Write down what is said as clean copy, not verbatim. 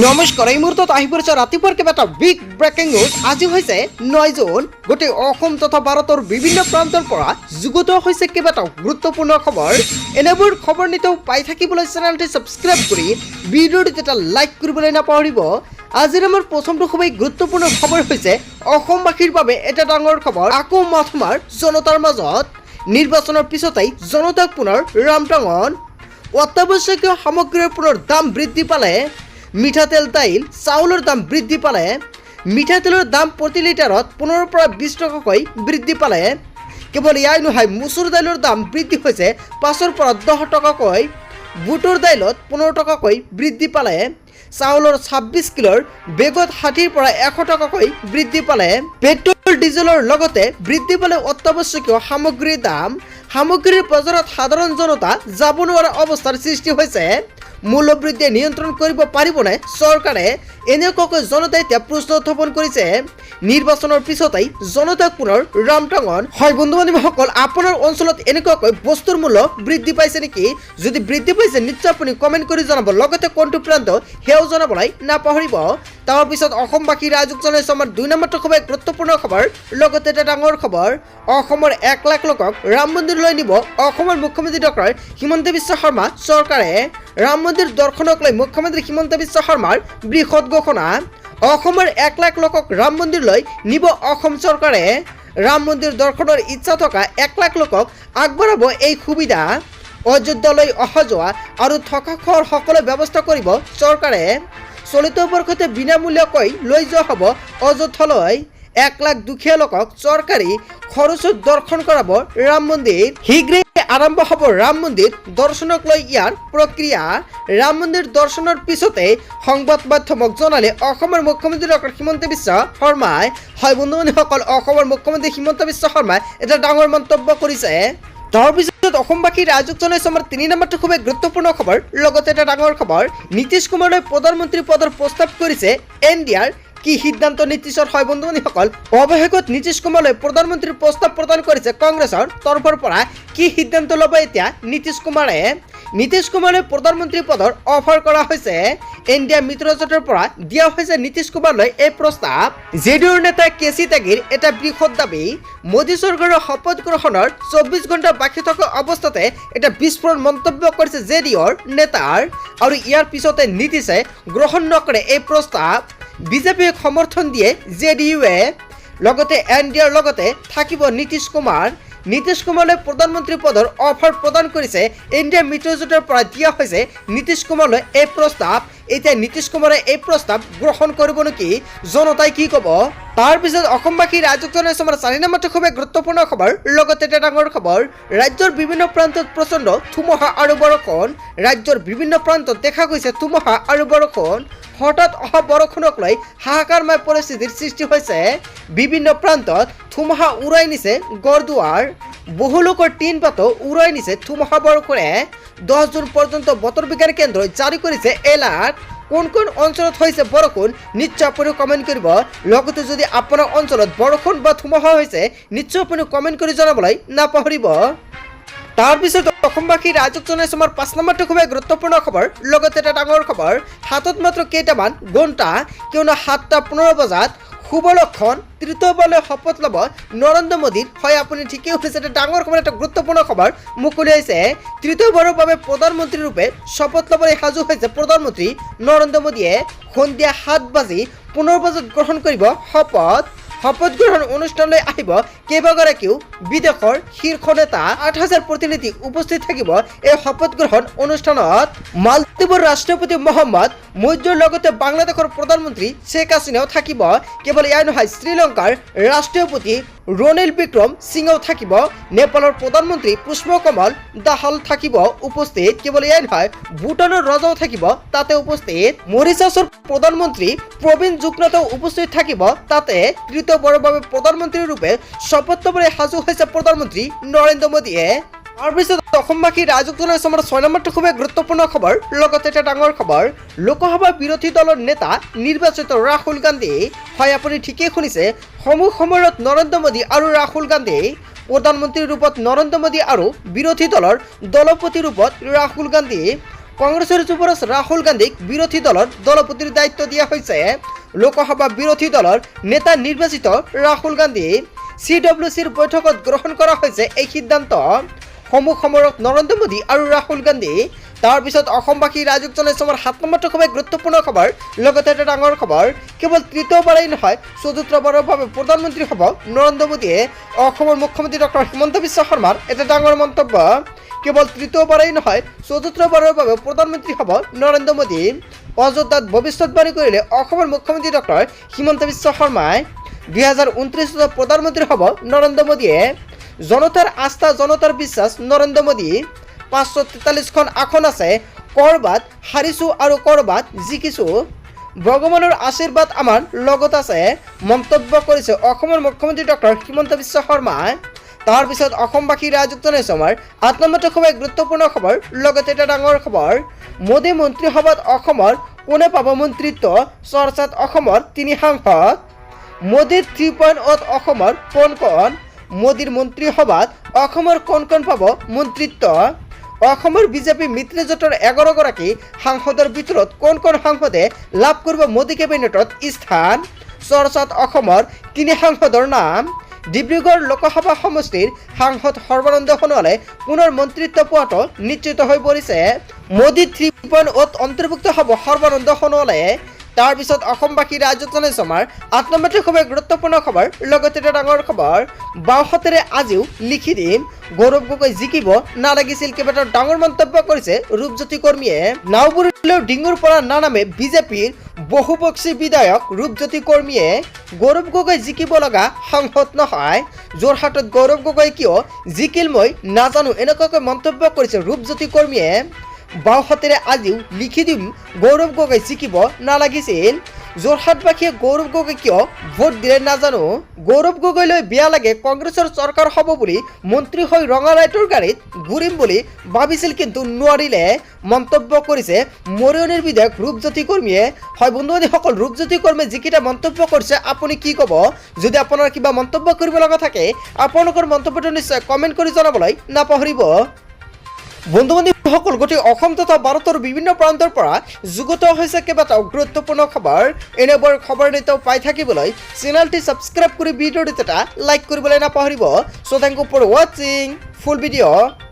নমস্কাৰ এই মুহূৰ্তত আহি পৰিছে ৰাতিপুৱাৰ কিবা এটা বিগ ব্ৰেকিং নিউজ। আজি হৈছে 9 জুন। গোটেই অসম তথা ভাৰতৰ বিভিন্ন প্ৰান্তৰ পৰা যুগুত হৈছে কিবা এটা গুৰুত্বপূৰ্ণ খবৰ। এনেবোৰ খবৰ নিতৌ পাই থাকিবলৈ চেনেলটি ছাবস্ক্ৰাইব কৰি ভিডিঅ'টো এটা লাইক কৰিবলৈ নাপাহৰিব। আজিৰ আমাৰ প্ৰথমটো খুবেই গুৰুত্বপূৰ্ণ খবৰ হৈছে অসমবাসীৰ বাবে এটা ডাঙৰ খবৰ। আকৌ মাথমাৰ জনতাৰ মাজত নিৰ্বাচনৰ পিছতেই জনতাক পুনৰ ৰামটাঙন। অত্যাৱশ্যকীয় সামগ্ৰীৰ পুনৰ দাম বৃদ্ধি পালে। মিঠাতেল তেল চাউলৰ দাম বৃদ্ধি পালে। মিঠাতেলৰ দাম প্ৰতি লিটাৰত 15 পৰা 20 টকাকৈ বৃদ্ধি পালে। কেৱল ইয়াই নহয়, মচুৰ দাইলৰ দাম বৃদ্ধি হৈছে 5 পৰা 10 টকাকৈ। বুটৰ দাইলত 15 টকাকৈ বৃদ্ধি পালে। চাউলৰ 26 কিলোৰ বেগত 60 পৰা 100 টকাকৈ বৃদ্ধি পালে। পেট্ৰল ডিজেলৰ লগতে বৃদ্ধি পালে অত্যাৱশ্যকীয় সামগ্ৰীৰ দাম। সামগ্ৰীৰ বজাৰত সাধাৰণ জনতা যাব নোৱাৰা অৱস্থাৰ সৃষ্টি হৈছে। মূল্যবৃদ্ধি নিয়ন্ত্ৰণ কৰিব পাৰিবনে চৰকাৰে? এনেকুৱাকৈ জনতাই এতিয়া প্ৰশ্ন উত্থাপন কৰিছে। নিৰ্বাচনৰ পিছতেই জনতাক পুনৰ ৰামটাঙন। হয় বন্ধু বান্ধৱীসকল, আপোনাৰ অঞ্চলত এনেকুৱাকৈ বস্তুৰ মূল্য বৃদ্ধি পাইছে নেকি? যদি বৃদ্ধি পাইছে নিশ্চয় আপুনি কমেণ্ট কৰি জনাব। লগতে কোনটো প্ৰান্ত সেয়াও জনাবলৈ নাপাহৰিব। তাৰ পিছত অসমবাসী ৰাইজক জনাইছো আমাৰ 2 নম্বৰটো খুবেই গুৰুত্বপূৰ্ণ খবৰ। লগতে এটা ডাঙৰ খবৰ, অসমৰ 1 লাখ লোকক ৰাম মন্দিৰলৈ নিব অসমৰ মুখ্যমন্ত্ৰী ডক্টৰ হিমন্ত বিশ্ব শৰ্মা চৰকাৰে। ৰাম মন্দিৰ দৰ্শনক লৈ মুখ্যমন্ত্ৰী হিমন্ত বিশ্ব শৰ্মাৰ বৃহৎ ঘোষণা। অসমৰ 1 লাখ লোকক ৰাম মন্দিৰলৈ নিব অসম চৰকাৰে। ৰাম মন্দিৰ দৰ্শনৰ ইচ্ছা থকা 1 লাখ লোকক আগবঢ়াব এই সুবিধা। অযোধ্যালৈ অহা যোৱা আৰু থকা খোৱাৰ সকলো ব্যৱস্থা কৰিব চৰকাৰে। চলিত বৰ্ষতে বিনামূলীয়াকৈ লৈ যোৱা হ'ব অযোধ্যালৈ। 1 লাখ দুখীয়া লোকক চৰকাৰী খৰচত দৰ্শন কৰাব ৰাম মন্দিৰ। শীঘ্ৰে আৰম্ভ হ'ব ৰাম মন্দিৰ দৰ্শনক লৈ ইয়াৰ প্ৰক্ৰিয়া। ৰাম মন্দিৰ দৰ্শনৰ পিছতে সংবাদ মাধ্যমক জনালে অসমৰ মুখ্যমন্ত্ৰী ডক্টৰ হিমন্ত বিশ্ব শৰ্মাই। হয় বন্ধু বান্ধৱীসকল, অসমৰ মুখ্যমন্ত্ৰী হিমন্ত বিশ্ব শৰ্মাই এটা ডাঙৰ মন্তব্য কৰিছে। তাৰপিছত অসমবাসী ৰাইজক জনাইছো আমাৰ 3 নম্বৰটো খুবেই গুৰুত্বপূৰ্ণ খবৰ। লগতে এটা ডাঙৰ খবৰ, নীতিশ কুমাৰলৈ প্ৰধানমন্ত্ৰী পদৰ প্ৰস্তাৱ কৰিছে এনডিআৰ। কি সিদ্ধান্ত নীতিশৰ? হয় বন্ধু বান্ধৱীসকল, অৱশেষত নীতিশ কুমাৰলৈ প্ৰধানমন্ত্ৰীৰ প্ৰস্তাৱ প্ৰদান কৰিছে কংগ্ৰেছৰ তৰফৰ পৰা। কি সিদ্ধান্ত ল'ব এতিয়া নীতিশ কুমাৰে? নীতিশ কুমাৰলৈ প্ৰধানমন্ত্ৰী পদৰ অফাৰ কৰা হৈছে। ইণ্ডিয়া মিত্ৰজোঁটৰ পৰা দিয়া হৈছে নীতিশ কুমাৰলৈ এই প্ৰস্তাৱ। জেডিউৰ নেতা কেচি ত্যাগীৰ এটা বৃহৎ দাবী, মোদী চৰকাৰৰ শপত গ্ৰহণৰ 24 ঘণ্টা বাকী থকা অৱস্থাতে এটা বিস্ফোৰণ মন্তব্য কৰিছে জেডিউৰ নেতাৰ। আৰু ইয়াৰ পিছতে নীতিশে গ্ৰহণ নকৰে এই প্ৰস্তাৱ। বিজেপিক সমৰ্থন দিয়ে জেডিইউৱে। লগতে এনডিআৰ লগতে থাকিব নীতিশ কুমাৰ। নীতিশ কুমাৰলৈ প্ৰধানমন্ত্ৰী পদৰ অফাৰ প্ৰদান কৰিছে ইণ্ডিয়া মিত্ৰজোঁটৰ পৰা দিয়া হৈছে নীতিশ কুমাৰলৈ এই প্ৰস্তাৱ। এতিয়া নীতিশ কুমাৰে এই প্ৰস্তাৱ গ্ৰহণ কৰিব নেকি? জনতাই কি ক'ব? তাৰপিছত অসমবাসী ৰাইজক জনাইছো আমাৰ 4 নম্বৰটো খুবেই গুৰুত্বপূৰ্ণ খবৰ। লগতে এটা ডাঙৰ খবৰ, ৰাজ্যৰ বিভিন্ন প্ৰান্তত প্ৰচণ্ড ধুমুহা আৰু বৰষুণ। ৰাজ্যৰ বিভিন্ন প্ৰান্তত দেখা গৈছে ধুমুহা আৰু বৰষুণ। হঠাৎ অহা বৰষুণক লৈ হাহাকাৰময় পৰিস্থিতিৰ সৃষ্টি হৈছে। বিভিন্ন প্ৰান্তত ধুমুহা উৰাই নিছে ঘৰ-দুৱাৰ। বহু লোকৰ টিন পাতো উৰাই নিছে ধুমুহা বৰষুণে। 10 জুন পৰ্যন্ত বতৰ বিজ্ঞান কেন্দ্ৰই জাৰি কৰিছে এলাৰ্ট। কোন কোন অঞ্চলত হৈছে বৰষুণ নিশ্চয় আপুনি কমেণ্ট কৰিব। লগতে যদি আপোনাৰ অঞ্চলত বৰষুণ বা ধুমুহা হৈছে নিশ্চয় আপুনি কমেণ্ট কৰি জনাবলৈ নাপাহৰিব। তাৰপিছত অসমবাসী ৰাইজক জনাইছো আমাৰ 5 নম্বৰটো খুবেই গুৰুত্বপূৰ্ণ খবৰ। লগতে এটা ডাঙৰ খবৰ, হাতত মাত্ৰ কেইটামান ঘণ্টা, কিয়নো 7:15 বজাত শুভ লক্ষণ তৃতীয়বাৰলৈ শপত ল'ব নৰেন্দ্ৰ মোদীৰ। হয় আপুনি ঠিকেই শুনিছে, এটা ডাঙৰ খবৰ, এটা গুৰুত্বপূৰ্ণ খবৰ মুকলি হৈছে। তৃতীয়বাৰৰ বাবে প্ৰধানমন্ত্ৰী ৰূপে শপত ল'বলৈ সাজু হৈছে প্ৰধানমন্ত্ৰী নৰেন্দ্ৰ মোদীয়ে। সন্ধিয়া 7:15 বজাত গ্ৰহণ কৰিব শপত। শপত গ্ৰহণ অনুষ্ঠানলৈ আহিব কেইবাগৰাকীও বিদেশৰ শীৰ্ষ নেতা। 8,000 প্ৰতিনিধি উপস্থিত থাকিব এই শপত গ্ৰহণ অনুষ্ঠানত। মালদ্বীপৰ ৰাষ্ট্ৰপতি মহম্মদ মৈজুৰ লগতে বাংলাদেশৰ প্ৰধানমন্ত্ৰী শ্বেখ হাছিনাও থাকিব। কেৱল ইয়াই নহয়, শ্ৰীলংকাৰ ৰাষ্ট্ৰপতি ৰনিল বিক্ৰম সিঙেও থাকিব। নেপালৰ প্ৰধানমন্ত্ৰী পুষ্পকমল দাহাল থাকিব উপস্থিত। কেৱল ইয়াই নহয়, ভূটানৰ ৰজাও থাকিব তাতে উপস্থিত। মৰিচাছৰ প্ৰধানমন্ত্ৰী প্ৰবীণ জুগনাথও উপস্থিত থাকিব তাতে। তৃতীয়বাৰৰ বাবে প্ৰধানমন্ত্ৰী ৰূপে শপত ল'বলৈ সাজু হৈছে প্ৰধানমন্ত্ৰী নৰেন্দ্ৰ মোদীয়ে। তাৰপিছত অসমবাসী ৰাইজক জনাইছো আমাৰ 6 নম্বৰটো খুবেই গুৰুত্বপূৰ্ণ খবৰ। লগতে এটা ডাঙৰ খবৰ, লোকসভা বিৰোধী দলৰ নেতা নিৰ্বাচিত ৰাহুল গান্ধী। হয় আপুনি ঠিকেই শুনিছে, সময়ত নৰেন্দ্ৰ মোদী আৰু ৰাহুল গান্ধী। প্ৰধানমন্ত্ৰী ৰূপত নৰেন্দ্ৰ মোদী আৰু বিৰোধী দলৰ দলপতি ৰূপত ৰাহুল গান্ধী। কংগ্রেসের যুবরাজ রাহুল গান্ধীক বিরোধী দলের দলপতির দায়িত্ব দিয়া হয়েছে। লোকসভা বিরোধী দলের নেতা নির্বাচিত রাহুল গান্ধী CWCৰ বৈঠকত গ্ৰহণ কৰা হয়েছে এই সিদ্ধান্ত। সমৰত নৰেন্দ্ৰ মোদী আৰু ৰাহুল গান্ধী। তাৰপিছত অসমবাসী ৰাজকজনে চমৰ 7 নম্বৰটো খুবেই গুৰুত্বপূৰ্ণ খবৰ। লগতে এটা ডাঙৰ খবৰ, কেৱল তৃতীয়বাৰেই নহয় চতুৰ্থবাৰৰ বাবে প্ৰধানমন্ত্ৰী হ'ব নৰেন্দ্ৰ মোদীয়ে। অসমৰ মুখ্যমন্ত্ৰী ডক্টৰ হিমন্ত বিশ্ব শৰ্মাৰ এটা ডাঙৰ মন্তব্য। কেৱল তৃতীয়বাৰেই নহয় চতুৰ্থবাৰৰ বাবে প্ৰধানমন্ত্ৰী হ'ব নৰেন্দ্ৰ মোদী। অযোধ্যাত ভৱিষ্যতবাণী কৰিলে অসমৰ মুখ্যমন্ত্ৰী ডক্টৰ হিমন্ত বিশ্ব শৰ্মাই। 2029 প্ৰধানমন্ত্ৰী হ'ব নৰেন্দ্ৰ মোদীয়ে। জনতাৰ আস্থা জনতাৰ বিশ্বাস নৰেন্দ্ৰ মোদী। 543খন আসন আছে, কৰবাত হাৰিছোঁ আৰু কৰবাত জিকিছোঁ। ভগৱানৰ আশীৰ্বাদ আমাৰ লগত আছে মন্তব্য কৰিছে অসমৰ মুখ্যমন্ত্ৰী ডক্টৰ হিমন্ত বিশ্ব শৰ্মাই। তাৰপিছত অসমবাসী ৰাজকজনে চমৰ 8 নম্বৰটো খুবেই গুৰুত্বপূৰ্ণ খবৰ। লগতে এটা ডাঙৰ খবৰ, মোদী মন্ত্ৰীসভাত অসমৰ কোনে পাব মন্ত্ৰিত্ব? চৰ্চাত অসমৰ 3 সাংসদ। মোদীৰ 3.0 অসমৰ কোন কোন? মোদীৰ মন্ত্ৰীসভাত অসমৰ কোন কোন পাব মন্ত্ৰিত্ব? অসমৰ বিজেপি মিত্ৰজোঁটৰ 11গৰাকী সাংসদৰ ভিতৰত কোন কোন সাংসদে লাভ কৰিব মোদী কেবিনেটত স্থান? চৰ্চাত অসমৰ 3 সাংসদৰ নাম। ডিব্ৰুগড় লোকসভা সমষ্টিৰ সাংসদ সৰ্বানন্দ সোণোৱালে পুনৰ মন্ত্ৰিত্ব পোৱাটো নিশ্চিত হৈ পৰিছে। মোদী 3.0 অন্তৰ্ভুক্ত হ'ব সৰ্বানন্দ সোণোৱালে। তাৰপিছত অসমবাসী ৰাজকজনে চমাৰ 8 নম্বৰটো খুবেই গুৰুত্বপূৰ্ণ খবৰ। লগতে এটা ডাঙৰ খবৰ, বাওঁ হাতেৰে আজিও লিখি দিম গৌৰৱ গগৈ জিকিব নালাগিছিল, কেইবাটাও ডাঙৰ মন্তব্য কৰিছে ৰূপজ্যোতি কৰ্মীয়ে। নাও বুৰিলেও ডিঙুৰ পৰা নানামে বিজেপিৰ বহুপক্ষী বিধায়ক ৰূপজ্যোতি কৰ্মীয়ে। গৌৰৱ গগৈ জিকিব লগা সাংসদ নহয়, যোৰহাটত গৌৰৱ গগৈ কিয় জিকিল মই নাজানো, এনেকুৱাকৈ মন্তব্য কৰিছে ৰূপজ্যোতি কৰ্মীয়ে। বাওঁ হাতেৰে আজিও লিখি দিম গৌৰৱ গগৈ জিকিব নালাগিছিল, যোৰহাটবাসীয়ে গৌৰৱ গগৈ কিয় ভোট দিলে নাজানো। গৌৰৱ গগৈলৈ বেয়া লাগে কংগ্ৰেছৰ চৰকাৰ হ'ব বুলি মন্ত্ৰী হৈ ৰঙা লাইটৰ গাড়ীত ঘূৰিম বুলি ভাবিছিল কিন্তু নোৱাৰিলে, মন্তব্য কৰিছে মৰিয়নিৰ বিধায়ক ৰূপজ্যোতি কৰ্মীয়ে। হয় বন্ধু-বান্ধৱীসকল, ৰূপজ্যোতি কৰ্মীয়ে যিকেইটা মন্তব্য কৰিছে আপুনি কি ক'ব? যদি আপোনাৰ কিবা মন্তব্য কৰিব লগা থাকে আপোনালোকৰ মন্তব্যটো নিশ্চয় কমেণ্ট কৰি জনাবলৈ নাপাহৰিব। বন্ধু-বান্ধৱীসকল, গোটেই অসম তথা ভাৰতৰ বিভিন্ন প্ৰান্তৰ পৰা যুগুত হৈছে কেইবাটাও গুৰুত্বপূৰ্ণ খবৰ। এনেবোৰ খবৰ নিতৌ পাই থাকিবলৈ চেনেলটি ছাবস্ক্ৰাইব কৰি ভিডিঅ'টো এটা লাইক কৰিবলৈ নাপাহৰিব। চ' থেংক ইউ ফৰ ৱাচিং ফুল ভিডিঅ'।